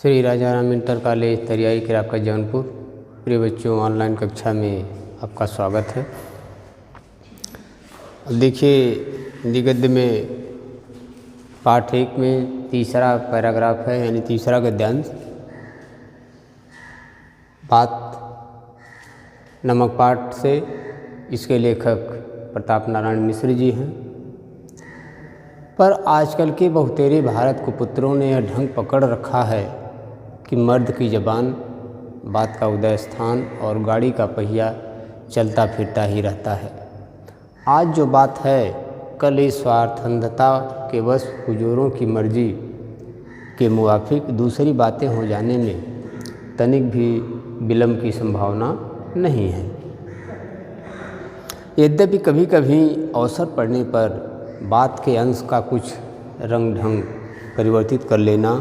श्री राजा Ram inter college तरियाई किराप का जौनपुर। प्रिय बच्चों, ऑनलाइन कक्षा में आपका स्वागत है। अब देखिए, हिंदी गद्य में पाठ 1 में तीसरा पैराग्राफ है, यानी तीसरा गद्यांश। बात नमक पाठ से इसके लेखक प्रताप नारायण मिश्र जी हैं। पर आजकल के बहुतेरे भारत कुपुत्रों ने यह ढंग पकड़ रखा है कि मर्द की ज़बान बात का उदय स्थान और गाड़ी का पहिया चलता फिरता ही रहता है। आज जो बात है, कल इस स्वार्थंधता के वश हुजूरों की मर्जी के मुवाफिक दूसरी बातें हो जाने में तनिक भी विलंब की संभावना नहीं है। यद्यपि कभी कभी अवसर पड़ने पर बात के अंश का कुछ रंग ढंग परिवर्तित कर लेना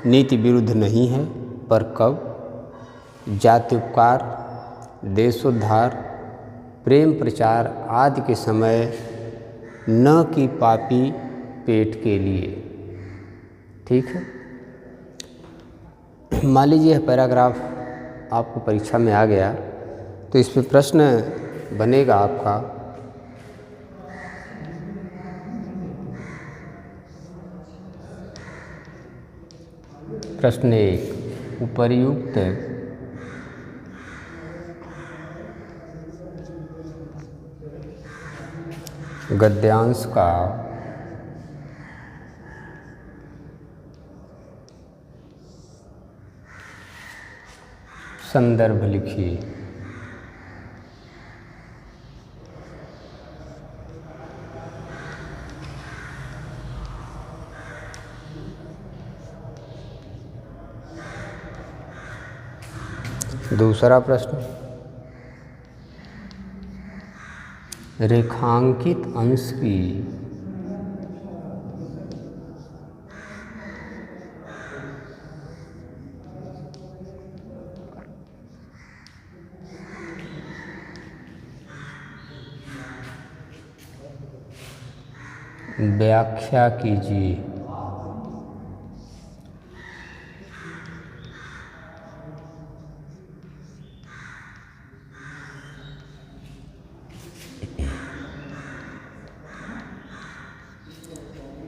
नीति विरुद्ध नहीं है, पर कब जाति उपकार, देशोद्धार, प्रेम प्रचार आदि के समय न कि पापी पेट के लिए। ठीक है। मान लीजिए यह पैराग्राफ आपको परीक्षा में आ गया तो इस पर प्रश्न बनेगा आपका, प्रश्न 1, उपर्युक्त गद्यांश का संदर्भ लिखिए। दूसरा प्रश्न, रेखांकित अंश की व्याख्या कीजिए।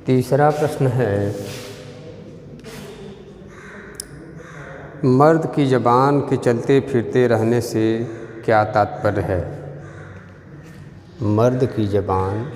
तीसरा प्रश्न है, मर्द की ज़बान के चलते फिरते रहने से क्या तात्पर्य है? मर्द की ज़बान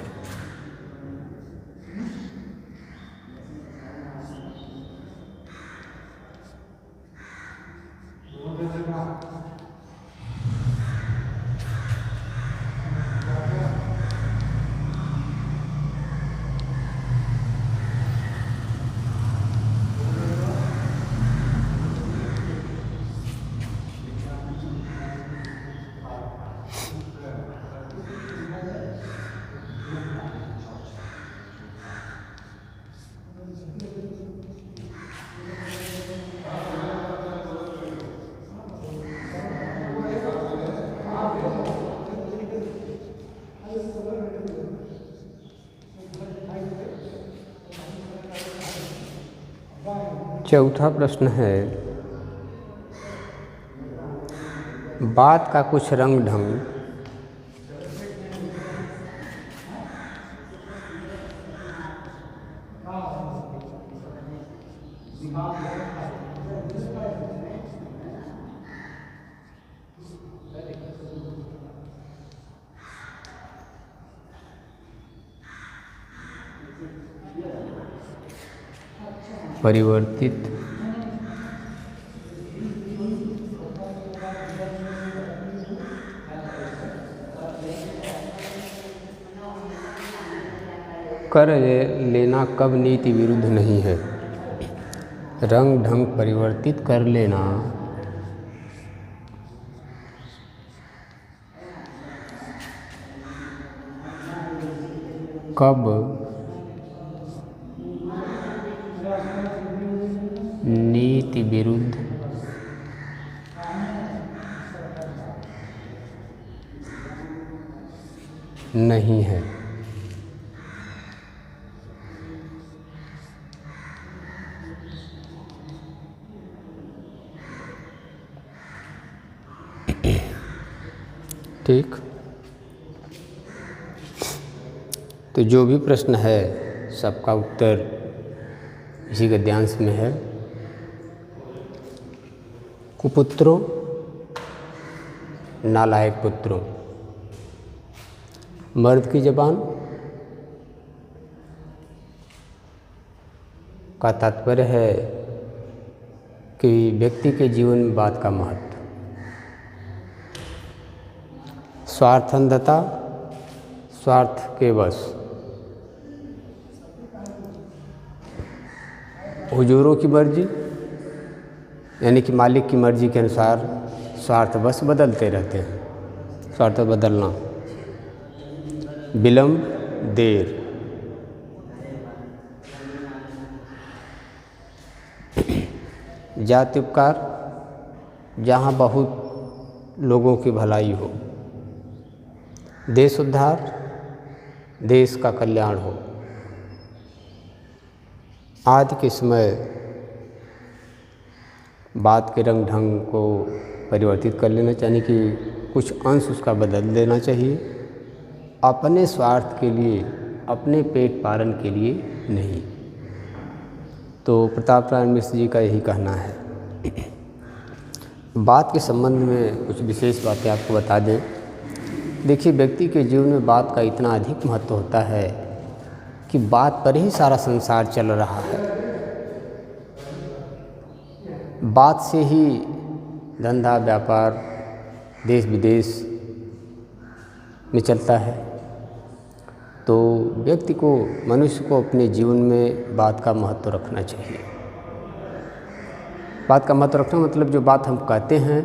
चौथा प्रश्न है, बात का कुछ रंग ढंग परिवर्तित कर लेना कब नीति विरुद्ध नहीं है? रंग ढंग परिवर्तित कर लेना कब नीति विरुद्ध नहीं है? ठीक। तो जो भी प्रश्न है सबका उत्तर इसी गद्यांश में है। कुपुत्रों नालायक पुत्रों। मर्द की ज़बान का तात्पर्य है कि व्यक्ति के जीवन में बात का महत्व। स्वार्थंधता, स्वार्थ के वश। हुजूरों की मर्जी यानी कि मालिक की मर्जी के अनुसार स्वार्थवश बदलते रहते हैं। स्वार्थ बदलना। विलंब, देर। जाति उपकार, जहाँ बहुत लोगों की भलाई हो। देश उद्धार, देश का कल्याण हो। आज के समय बात के रंग ढंग को परिवर्तित कर लेना चाहिए कि कुछ अंश उसका बदल देना चाहिए, अपने स्वार्थ के लिए, अपने पेट पालन के लिए नहीं। तो प्रताप नारायण मिश्र जी का यही कहना है। बात के संबंध में कुछ विशेष बातें आपको बता दें। देखिए, व्यक्ति के जीवन में बात का इतना अधिक महत्व होता है कि बात पर ही सारा संसार चल रहा है। बात से ही धंधा व्यापार देश विदेश में चलता है। तो व्यक्ति को, मनुष्य को अपने जीवन में बात का महत्व रखना चाहिए। बात का महत्व रखना मतलब जो बात हम कहते हैं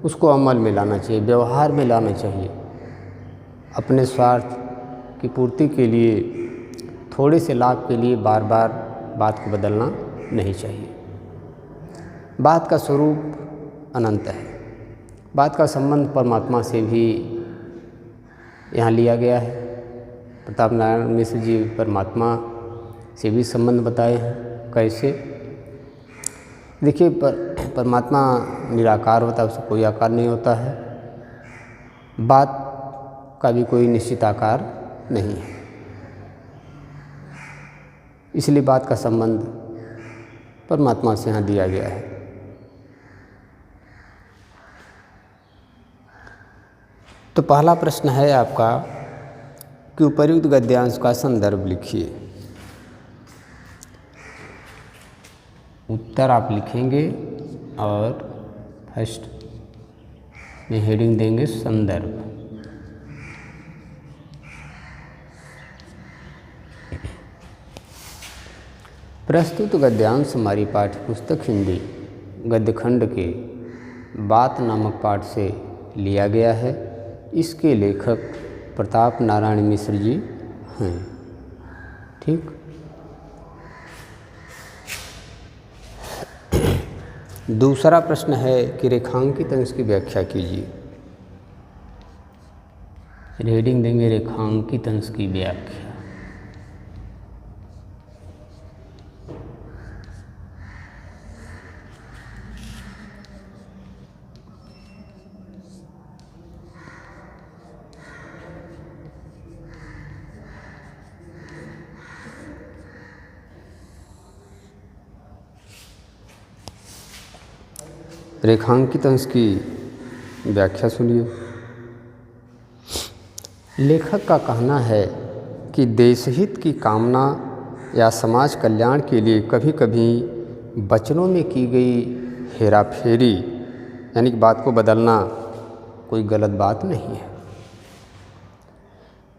उसको अमल में लाना चाहिए, व्यवहार में लाना चाहिए। अपने स्वार्थ की पूर्ति के लिए, थोड़े से लाभ के लिए बार बार बात को बदलना नहीं चाहिए। बात का स्वरूप अनंत है। बात का संबंध परमात्मा से भी यहाँ लिया गया है। प्रताप नारायण मिश्र जी परमात्मा से भी संबंध बताए हैं। कैसे? देखिए, परमात्मा निराकार होता है, उसका कोई आकार नहीं होता है। बात का भी कोई निश्चित आकार नहीं है, इसलिए बात का संबंध परमात्मा से यहाँ दिया गया है। तो पहला प्रश्न है आपका कि उपर्युक्त गद्यांश का संदर्भ लिखिए। उत्तर आप लिखेंगे और फर्स्ट में हेडिंग देंगे संदर्भ। प्रस्तुत गद्यांश हमारी पाठ्यपुस्तक हिंदी गद्यखंड के बात नामक पाठ से लिया गया है। इसके लेखक प्रताप नारायण मिश्र जी हैं। ठीक। दूसरा प्रश्न है कि रेखांकित अंश की व्याख्या कीजिए। हेडिंग देंगे रेखांकित अंश की व्याख्या। रेखांकित अंश की व्याख्या सुनिए। लेखक का कहना है कि देशहित की कामना या समाज कल्याण के लिए कभी कभी वचनों में की गई हेराफेरी यानी कि बात को बदलना कोई गलत बात नहीं है,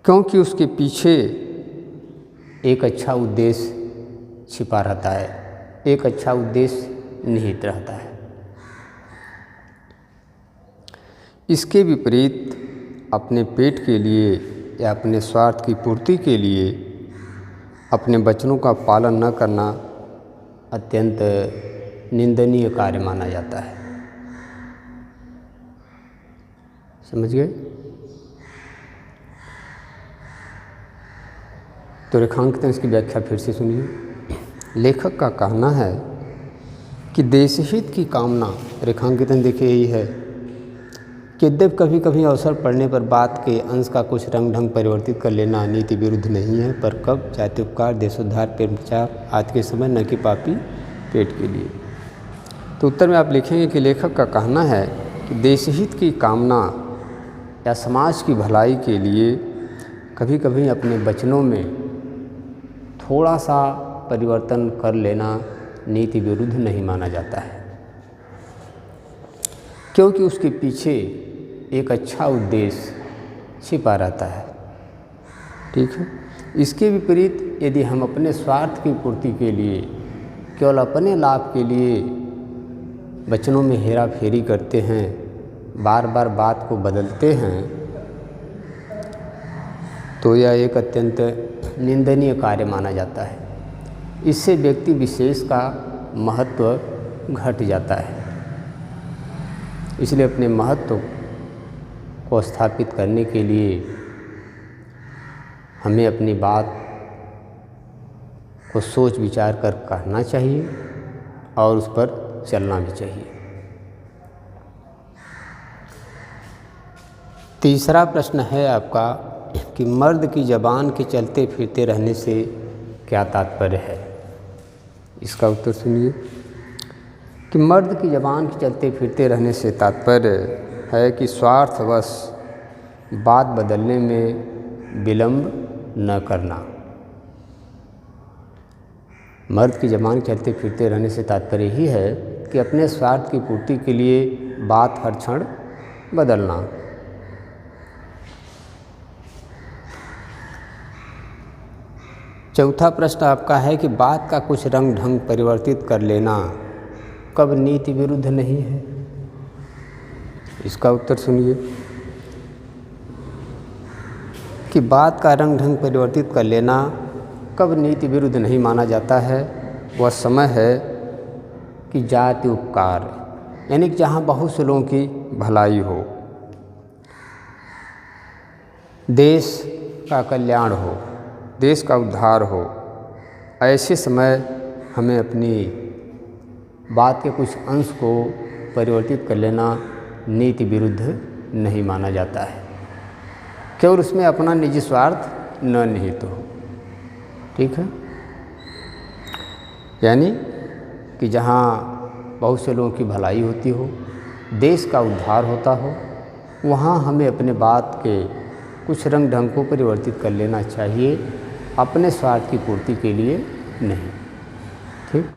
क्योंकि उसके पीछे एक अच्छा उद्देश्य छिपा रहता है, एक अच्छा उद्देश्य निहित रहता है। इसके विपरीत अपने पेट के लिए या अपने स्वार्थ की पूर्ति के लिए अपने वचनों का पालन न करना अत्यंत निंदनीय कार्य माना जाता है। समझ गए? तो रेखांकित अंश की व्याख्या फिर से सुनिए। लेखक का कहना है कि देशहित की कामना, रेखांकित अंश देखिए यही है यद्यपि कभी कभी अवसर पड़ने पर बात के अंश का कुछ रंग ढंग परिवर्तित कर लेना नीति विरुद्ध नहीं है, पर कब? जाति उपकार, देशोद्धार, प्रेम प्रचार, आज के समय न कि पापी पेट के लिए। तो उत्तर में आप लिखेंगे कि लेखक का कहना है कि देशहित की कामना या समाज की भलाई के लिए कभी कभी अपने वचनों में थोड़ा सा परिवर्तन कर लेना नीति विरुद्ध नहीं माना जाता है, क्योंकि उसके पीछे एक अच्छा उद्देश्य छिपा रहता है। ठीक है। इसके विपरीत यदि हम अपने स्वार्थ की पूर्ति के लिए, केवल अपने लाभ के लिए वचनों में हेरा फेरी करते हैं, बार बार बात को बदलते हैं, तो यह एक अत्यंत निंदनीय कार्य माना जाता है। इससे व्यक्ति विशेष का महत्व घट जाता है। इसलिए अपने महत्व को स्थापित करने के लिए हमें अपनी बात को सोच विचार कर कहना चाहिए और उस पर चलना भी चाहिए। तीसरा प्रश्न है आपका कि मर्द की ज़बान के चलते फिरते रहने से क्या तात्पर्य है। इसका उत्तर सुनिए कि मर्द की ज़बान के चलते फिरते रहने से तात्पर्य है कि स्वार्थवश बात बदलने में विलंब न करना। मर्द की ज़बान के चलते फिरते रहने से तात्पर्य ही है कि अपने स्वार्थ की पूर्ति के लिए बात हर क्षण बदलना। चौथा प्रश्न आपका है कि बात का कुछ रंग ढंग परिवर्तित कर लेना कब नीति विरुद्ध नहीं है। इसका उत्तर सुनिए कि बात का रंग ढंग परिवर्तित कर लेना कब नीति विरुद्ध नहीं माना जाता है। वह समय है कि जाति उपकार, यानी कि जहाँ बहुत से लोगों की भलाई हो, देश का कल्याण हो, देश का उद्धार हो, ऐसे समय हमें अपनी बात के कुछ अंश को परिवर्तित कर लेना नीति विरुद्ध नहीं माना जाता है, केवल उसमें अपना निजी स्वार्थ न निहित हो। ठीक है। यानी कि जहाँ बहुत से लोगों की भलाई होती हो, देश का उद्धार होता हो, वहाँ हमें अपने बात के कुछ रंग ढंग को परिवर्तित कर लेना चाहिए, अपने स्वार्थ की पूर्ति के लिए नहीं। ठीक।